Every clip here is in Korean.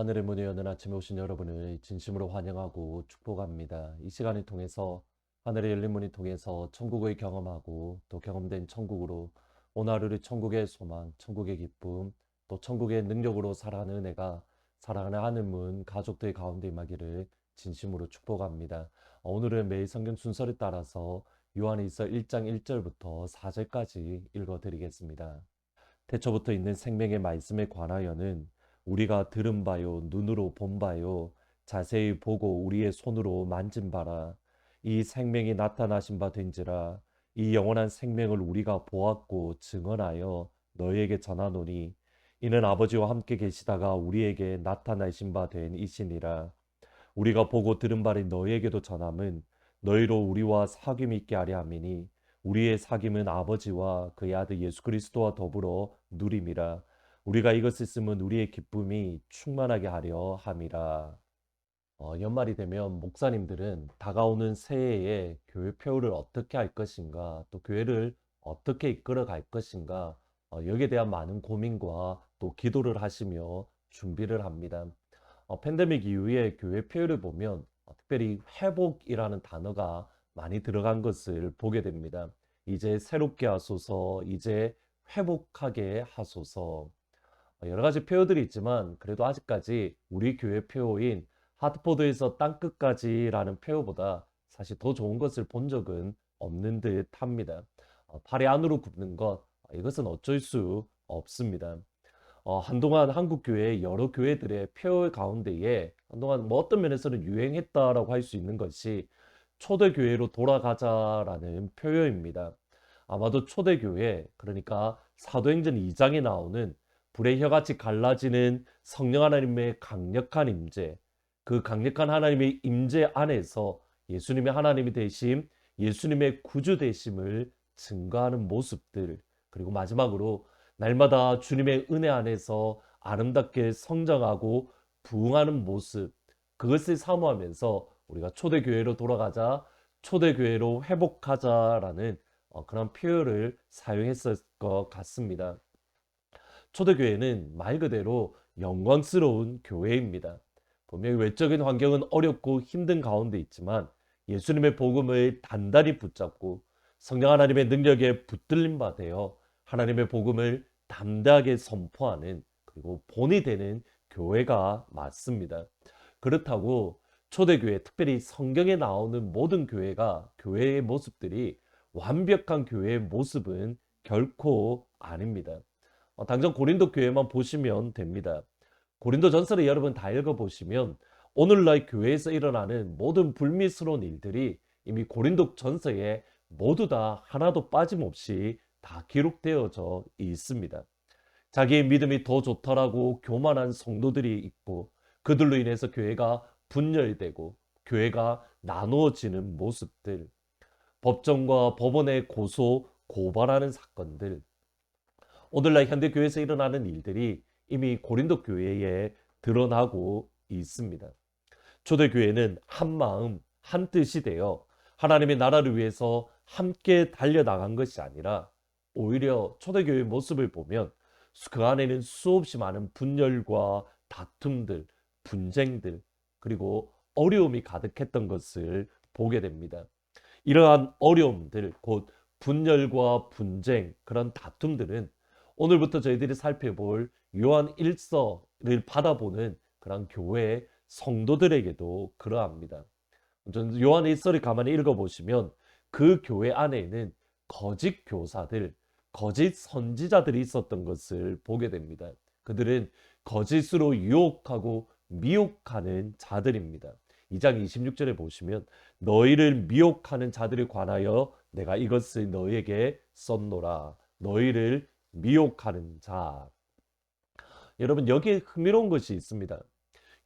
하늘의 문을 여는 아침에 오신 여러분을 진심으로 환영하고 축복합니다. 이 시간을 통해서 하늘의 열린 문을 통해서 천국을 경험하고 또 경험된 천국으로 오늘 하루를 천국의 소망, 천국의 기쁨, 또 천국의 능력으로 살아가는 은혜가 사랑하는 하늘문 가족들 가운데 임하기를 진심으로 축복합니다. 오늘은 매일 성경 순서를 따라서 요한일서 1장 1절부터 4절까지 읽어드리겠습니다. 태초부터 있는 생명의 말씀에 관하여는 우리가 들은 바요 눈으로 본 바요 자세히 보고 우리의 손으로 만진 바라. 이 생명이 나타나신 바 된지라. 이 영원한 생명을 우리가 보았고 증언하여 너희에게 전하노니 이는 아버지와 함께 계시다가 우리에게 나타나신 바 된 이시니라. 우리가 보고 들은 바를 너희에게도 전함은 너희로 우리와 사귐이 있게 하려 함이니 우리의 사귐은 아버지와 그의 아들 예수 그리스도와 더불어 누림이라. 우리가 이것을 쓰면 우리의 기쁨이 충만하게 하려 함이라. 연말이 되면 목사님들은 다가오는 새해에 교회 표를 어떻게 할 것인가, 또 교회를 어떻게 이끌어 갈 것인가, 여기에 대한 많은 고민과 또 기도를 하시며 준비를 합니다. 팬데믹 이후에 교회 표를 보면 특별히 회복이라는 단어가 많이 들어간 것을 보게 됩니다. 이제 새롭게 하소서, 이제 회복하게 하소서. 여러 가지 표어들이 있지만 그래도 아직까지 우리 교회 표어인 하트포드에서 땅끝까지라는 표어보다 사실 더 좋은 것을 본 적은 없는 듯 합니다. 팔이 안으로 굽는 것, 이것은 어쩔 수 없습니다. 한동안 한국 교회 여러 교회들의 표어 가운데에 한동안 뭐 어떤 면에서는 유행했다라고 할 수 있는 것이 초대교회로 돌아가자라는 표어입니다. 아마도 초대교회, 그러니까 사도행전 2장에 나오는 불의 혀같이 갈라지는 성령 하나님의 강력한 임재, 그 강력한 하나님의 임재 안에서 예수님의 하나님이 되심, 예수님의 구주 되심을 증거하는 모습들, 그리고 마지막으로 날마다 주님의 은혜 안에서 아름답게 성장하고 부흥하는 모습, 그것을 사모하면서 우리가 초대교회로 돌아가자, 초대교회로 회복하자라는 그런 표현을 사용했을 것 같습니다. 초대교회는 말 그대로 영광스러운 교회입니다. 분명히 외적인 환경은 어렵고 힘든 가운데 있지만 예수님의 복음을 단단히 붙잡고 성령 하나님의 능력에 붙들림 바 되어 하나님의 복음을 담대하게 선포하는, 그리고 본이 되는 교회가 맞습니다. 그렇다고 초대교회, 특별히 성경에 나오는 모든 교회의 모습들이 완벽한 교회의 모습은 결코 아닙니다. 당장 고린도 교회만 보시면 됩니다. 고린도 전서를 여러분 다 읽어보시면 오늘날 교회에서 일어나는 모든 불미스러운 일들이 이미 고린도 전서에 모두 다 하나도 빠짐없이 다 기록되어져 있습니다. 자기의 믿음이 더 좋다라고 교만한 성도들이 있고, 그들로 인해서 교회가 분열되고 교회가 나누어지는 모습들, 법정과 법원의 고발하는 사건들, 오늘날 현대교회에서 일어나는 일들이 이미 고린도 교회에 드러나고 있습니다. 초대교회는 한마음 한뜻이 되어 하나님의 나라를 위해서 함께 달려나간 것이 아니라, 오히려 초대교회의 모습을 보면 그 안에는 수없이 많은 분열과 다툼들, 분쟁들, 그리고 어려움이 가득했던 것을 보게 됩니다. 이러한 어려움들, 곧 분열과 분쟁, 그런 다툼들은 오늘부터 저희들이 살펴볼 요한 1서를 받아보는 그런 교회 성도들에게도 그러합니다. 요한 1서를 가만히 읽어보시면 그 교회 안에는 거짓 교사들, 거짓 선지자들이 있었던 것을 보게 됩니다. 그들은 거짓으로 유혹하고 미혹하는 자들입니다. 2장 26절에 보시면 너희를 미혹하는 자들에 관하여 내가 이것을 너희에게 썼노라. 너희를 미혹하는 자. 여러분, 여기에 흥미로운 것이 있습니다.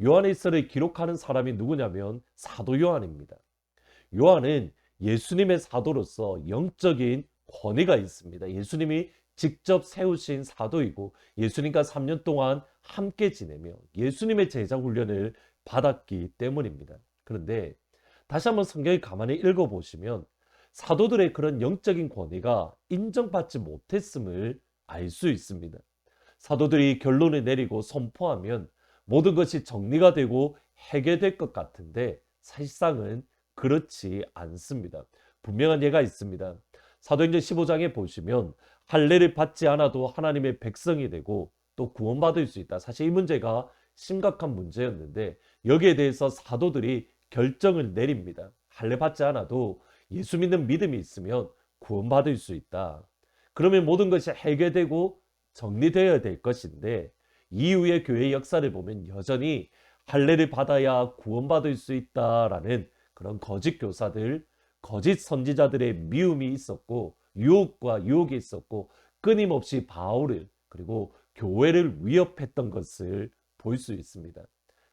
요한일서를 기록하는 사람이 누구냐면 사도 요한입니다. 요한은 예수님의 사도로서 영적인 권위가 있습니다. 예수님이 직접 세우신 사도이고 예수님과 3년 동안 함께 지내며 예수님의 제자 훈련을 받았기 때문입니다. 그런데 다시 한번 성경을 가만히 읽어보시면 사도들의 그런 영적인 권위가 인정받지 못했음을 알 수 있습니다. 사도들이 결론을 내리고 선포하면 모든 것이 정리가 되고 해결될 것 같은데 사실상은 그렇지 않습니다. 분명한 예가 있습니다. 사도행전 15장에 보시면 할례를 받지 않아도 하나님의 백성이 되고 또 구원받을 수 있다. 사실 이 문제가 심각한 문제였는데 여기에 대해서 사도들이 결정을 내립니다. 할례 받지 않아도 예수 믿는 믿음이 있으면 구원받을 수 있다. 그러면 모든 것이 해결되고 정리되어야 될 것인데 이후의 교회 역사를 보면 여전히 할례를 받아야 구원받을 수 있다라는 그런 거짓 교사들, 거짓 선지자들의 미움이 있었고 유혹과 유혹이 있었고 끊임없이 바울을 그리고 교회를 위협했던 것을 볼 수 있습니다.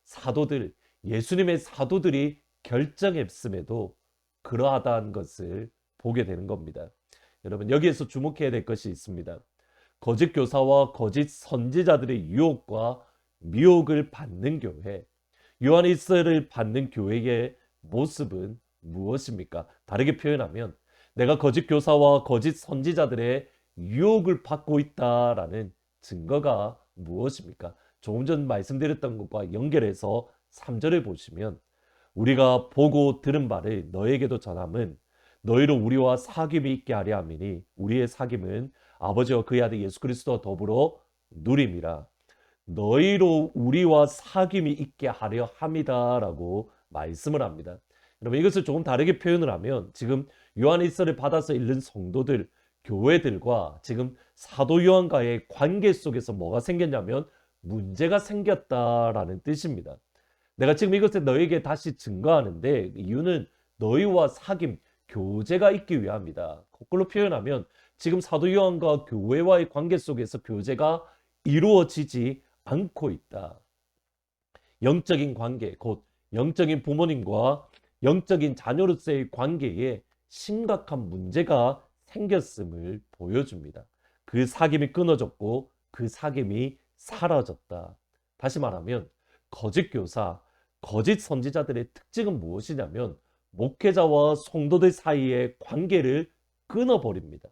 사도들, 예수님의 사도들이 결정했음에도 그러하다는 것을 보게 되는 겁니다. 여러분 여기에서 주목해야 될 것이 있습니다. 거짓 교사와 거짓 선지자들의 유혹과 미혹을 받는 교회, 요한일서를 받는 교회의 모습은 무엇입니까? 다르게 표현하면 내가 거짓 교사와 거짓 선지자들의 유혹을 받고 있다라는 증거가 무엇입니까? 조금 전 말씀드렸던 것과 연결해서 3절을 보시면 우리가 보고 들은 바를 너에게도 전함은 너희로 우리와 사귐이 있게 하려 함이니 우리의 사귐은 아버지와 그의 아들 예수 그리스도와 더불어 누림이라. 너희로 우리와 사귐이 있게 하려 함이다라고 말씀을 합니다. 여러분 이것을 조금 다르게 표현을 하면 지금 요한일서를 받아서 읽는 성도들, 교회들과 지금 사도 요한과의 관계 속에서 뭐가 생겼냐면 문제가 생겼다라는 뜻입니다. 내가 지금 이것을 너에게 다시 증거하는데 이유는 너희와 사귐, 교제가 있기 위함이다. 거꾸로 표현하면 지금 사도 요한과 교회와의 관계 속에서 교제가 이루어지지 않고 있다. 영적인 관계, 곧 영적인 부모님과 영적인 자녀로서의 관계에 심각한 문제가 생겼음을 보여줍니다. 그 사귐이 끊어졌고 그 사귐이 사라졌다. 다시 말하면 거짓 교사, 거짓 선지자들의 특징은 무엇이냐면 목회자와 성도들 사이의 관계를 끊어버립니다.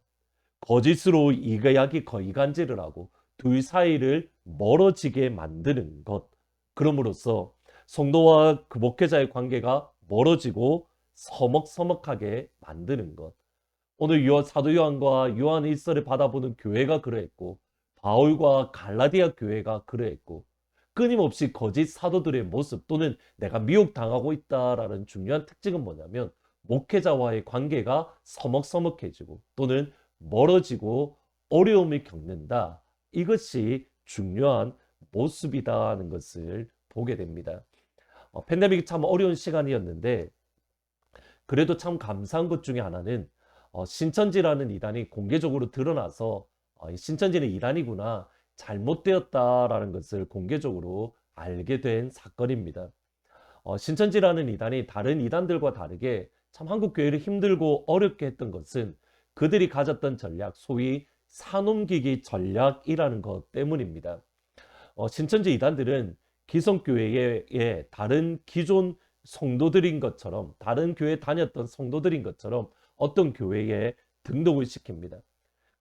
거짓으로 이야기 거이간질을 하고 둘 사이를 멀어지게 만드는 것. 그럼으로써 성도와 그 목회자의 관계가 멀어지고 서먹서먹하게 만드는 것. 오늘 사도 요한과 요한 일서를 받아보는 교회가 그러했고 바울과 갈라디아 교회가 그러했고 끊임없이 거짓 사도들의 모습 또는 내가 미혹당하고 있다라는 중요한 특징은 뭐냐면 목회자와의 관계가 서먹서먹해지고 또는 멀어지고 어려움을 겪는다. 이것이 중요한 모습이다는 것을 보게 됩니다. 팬데믹이 참 어려운 시간이었는데 그래도 참 감사한 것 중에 하나는 신천지라는 이단이 공개적으로 드러나서 신천지는 이단이구나 잘못되었다라는 것을 공개적으로 알게 된 사건입니다. 신천지라는 이단이 다른 이단들과 다르게 참 한국 교회를 힘들고 어렵게 했던 것은 그들이 가졌던 전략, 소위 사놈기기 전략이라는 것 때문입니다. 신천지 이단들은 기성교회의 다른 기존 성도들인 것처럼 다른 교회 다녔던 성도들인 것처럼 어떤 교회에 등록을 시킵니다.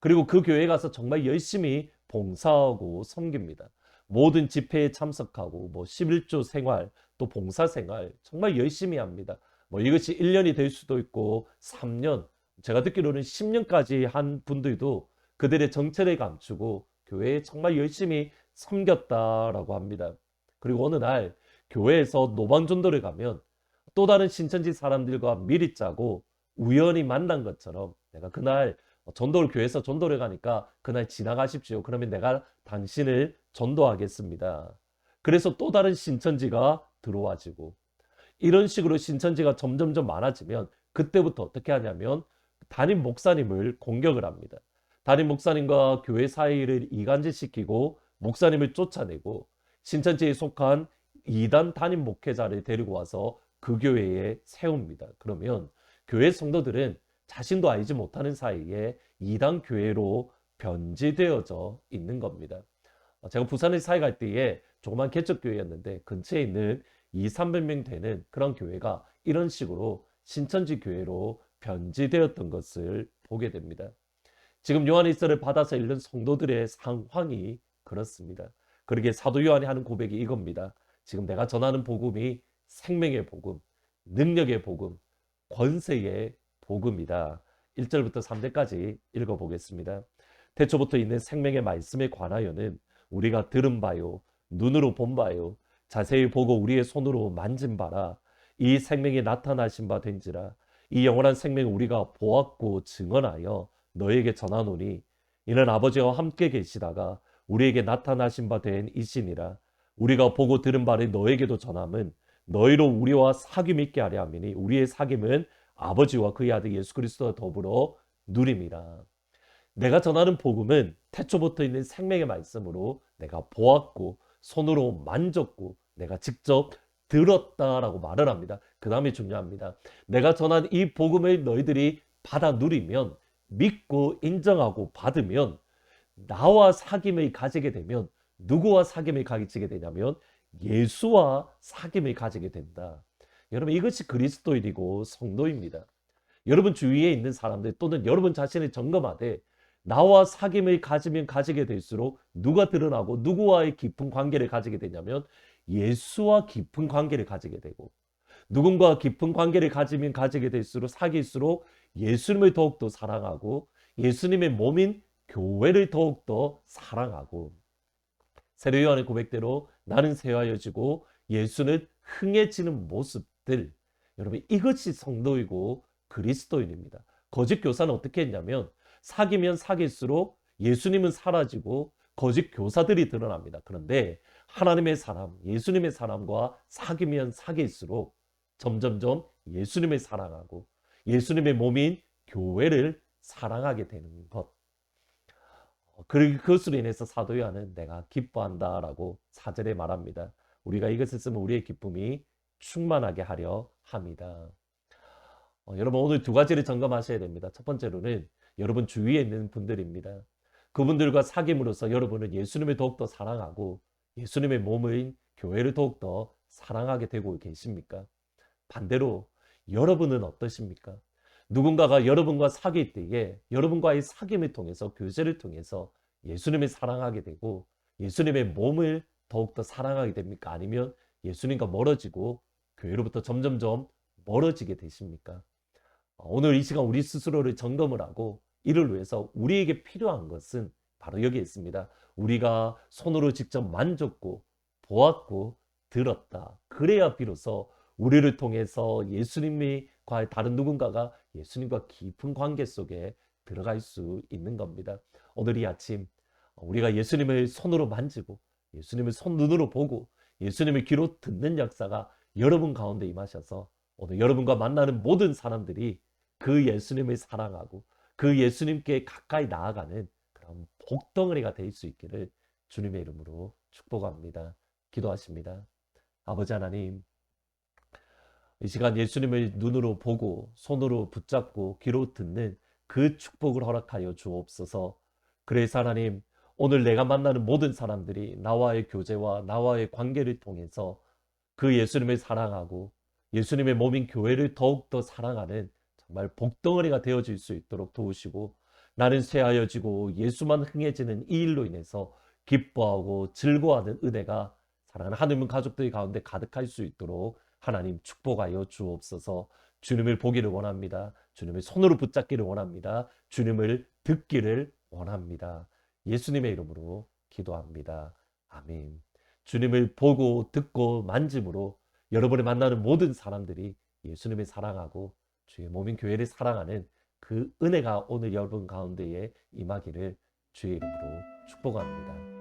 그리고 그 교회에 가서 정말 열심히 봉사하고 섬깁니다. 모든 집회에 참석하고 11조 생활 또 봉사 생활 정말 열심히 합니다. 이것이 1년이 될 수도 있고 3년 제가 듣기로는 10년까지 한 분들도 그들의 정체를 감추고 교회에 정말 열심히 섬겼다라고 합니다. 그리고 어느 날 교회에서 노방전도를 가면 또 다른 신천지 사람들과 미리 짜고 우연히 만난 것처럼 내가 그날 전도를 교회에서 전도를 가니까 그날 지나가십시오. 그러면 내가 당신을 전도하겠습니다. 그래서 또 다른 신천지가 들어와지고 이런 식으로 신천지가 점점점 많아지면 그때부터 어떻게 하냐면 담임 목사님을 공격을 합니다. 담임 목사님과 교회 사이를 이간질시키고 목사님을 쫓아내고 신천지에 속한 이단 담임 목회자를 데리고 와서 그 교회에 세웁니다. 그러면 교회 성도들은 자신도 알지 못하는 사이에 이단 교회로 변질되어져 있는 겁니다. 제가 부산에 사회 갈 때에 조그만 개척교회였는데 근처에 있는 200~300명 되는 그런 교회가 이런 식으로 신천지 교회로 변질되었던 것을 보게 됩니다. 지금 요한일서를 받아서 읽는 성도들의 상황이 그렇습니다. 그러기에 사도 요한이 하는 고백이 이겁니다. 지금 내가 전하는 복음이 생명의 복음, 능력의 복음, 권세의 복음이다. 1절부터 3절까지 읽어보겠습니다. 태초부터 있는 생명의 말씀에 관하여는 우리가 들은 바요, 눈으로 본 바요, 자세히 보고 우리의 손으로 만진 바라. 이 생명이 나타나신 바 된지라. 이 영원한 생명을 우리가 보았고 증언하여 너에게 전하노니 이는 아버지와 함께 계시다가 우리에게 나타나신 바 된 이시니라. 우리가 보고 들은 바를 너에게도 전함은 너희로 우리와 사귐 있게 하려 함이니 우리의 사귐은 아버지와 그의 아들 예수 그리스도와 더불어 누림이라. 내가 전하는 복음은 태초부터 있는 생명의 말씀으로 내가 보았고 손으로 만졌고 내가 직접 들었다라고 말을 합니다. 그 다음에 중요합니다. 내가 전한 이 복음을 너희들이 받아 누리면, 믿고 인정하고 받으면, 나와 사귐을 가지게 되면, 누구와 사귐을 가지게 되냐면 예수와 사귐을 가지게 된다. 여러분, 이것이 그리스도인이고 성도입니다. 여러분 주위에 있는 사람들 또는 여러분 자신을 점검하되 나와 사귐을 가지면 가지게 될수록 누가 드러나고 누구와의 깊은 관계를 가지게 되냐면 예수와 깊은 관계를 가지게 되고, 누군가 깊은 관계를 가지면 가지게 될수록 사귈수록 예수님을 더욱더 사랑하고 예수님의 몸인 교회를 더욱더 사랑하고, 세례 요한의 고백대로 나는 새하여지고 예수는 흥해지는 모습들, 여러분 이것이 성도이고 그리스도인입니다. 거짓 교사는 어떻게 했냐면 사귀면 사귈수록 예수님은 사라지고 거짓 교사들이 드러납니다. 그런데 하나님의 사람, 예수님의 사람과 사귀면 사귈수록 점점점 예수님을 사랑하고 예수님의 몸인 교회를 사랑하게 되는 것. 그것으로 인해서 사도 요한은 내가 기뻐한다라고 4절에 말합니다. 우리가 이것을 쓰면 우리의 기쁨이 충만하게 하려 합니다. 여러분 오늘 두 가지를 점검하셔야 됩니다. 첫 번째로는 여러분 주위에 있는 분들입니다. 그분들과 사귐으로써 여러분은 예수님을 더욱더 사랑하고 예수님의 몸인 교회를 더욱더 사랑하게 되고 계십니까? 반대로 여러분은 어떠십니까? 누군가가 여러분과 사귈 때에 여러분과의 사귐을 통해서, 교제를 통해서 예수님을 사랑하게 되고 예수님의 몸을 더욱더 사랑하게 됩니까? 아니면 예수님과 멀어지고 교회로부터 점점점 멀어지게 되십니까? 오늘 이 시간 우리 스스로를 점검을 하고 이를 위해서 우리에게 필요한 것은 바로 여기에 있습니다. 우리가 손으로 직접 만졌고 보았고 들었다. 그래야 비로소 우리를 통해서 예수님과 다른 누군가가 예수님과 깊은 관계 속에 들어갈 수 있는 겁니다. 오늘 이 아침 우리가 예수님을 손으로 만지고 예수님을 손눈으로 보고 예수님을 귀로 듣는 역사가 여러분 가운데 임하셔서 오늘 여러분과 만나는 모든 사람들이 그 예수님을 사랑하고 그 예수님께 가까이 나아가는 그런 복덩어리가 될 수 있기를 주님의 이름으로 축복합니다. 기도하십니다. 아버지 하나님, 이 시간 예수님을 눈으로 보고 손으로 붙잡고 귀로 듣는 그 축복을 허락하여 주옵소서. 그래서 하나님, 오늘 내가 만나는 모든 사람들이 나와의 교제와 나와의 관계를 통해서 그 예수님을 사랑하고 예수님의 몸인 교회를 더욱더 사랑하는 정말 복덩어리가 되어질 수 있도록 도우시고, 나는 쇠하여지고 예수만 흥해지는 이 일로 인해서 기뻐하고 즐거워하는 은혜가 사랑하는 하느님 가족들 가운데 가득할 수 있도록 하나님 축복하여 주옵소서. 주님을 보기를 원합니다. 주님을 손으로 붙잡기를 원합니다. 주님을 듣기를 원합니다. 예수님의 이름으로 기도합니다. 아멘. 주님을 보고 듣고 만짐으로 여러분이 만나는 모든 사람들이 예수님을 사랑하고 주의 몸인 교회를 사랑하는 그 은혜가 오늘 여러분 가운데에 임하기를 주의 이름으로 축복합니다.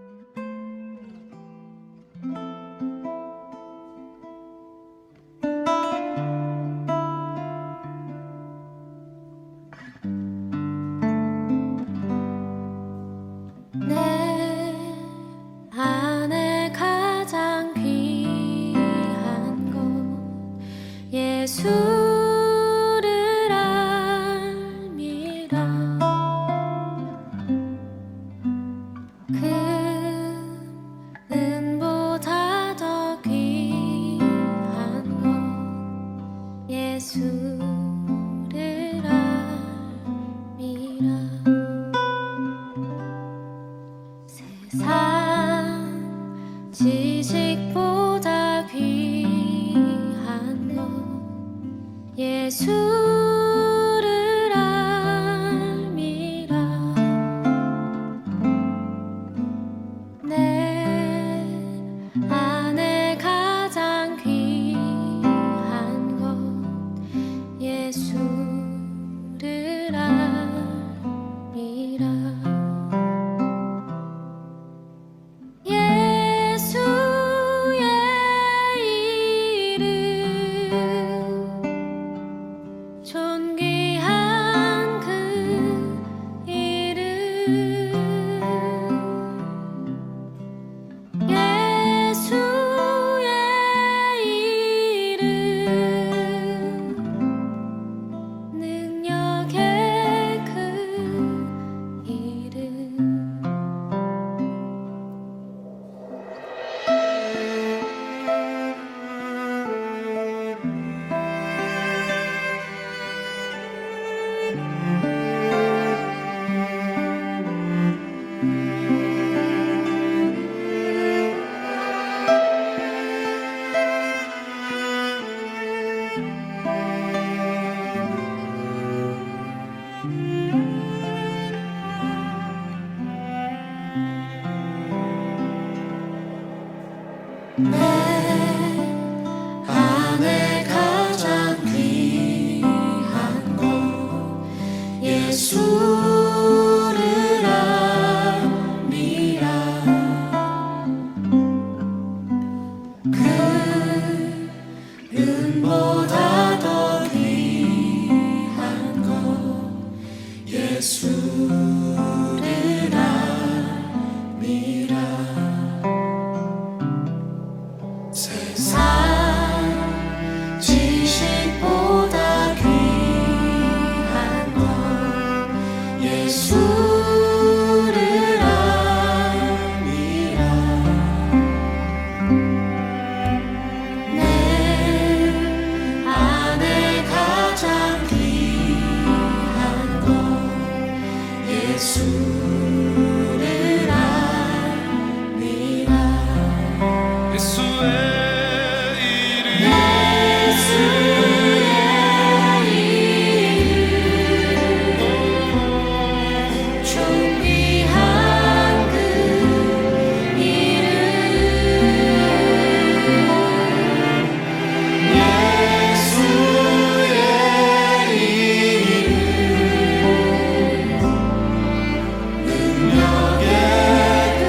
예수를 알미라. 금은보다 더 귀한 것 예수를 알미라. 세상 예수를 알미라. 내 안에 가장 귀한 것 예수를 알미라. 예수의 이름 존귀한 그 이름 예수의 이름 능력의 그 이름 내 안에 가장 귀한 것 예수를 알미라. 그 은보다 더 귀한 것 예수를 알미라. 세상 지식보다 귀한 것 예수를 알미라. 내 안에 가장 귀한 것 예수를 알미라. 예수의 존귀한 그 이름 예수의 이름 능력의 그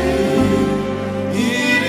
이름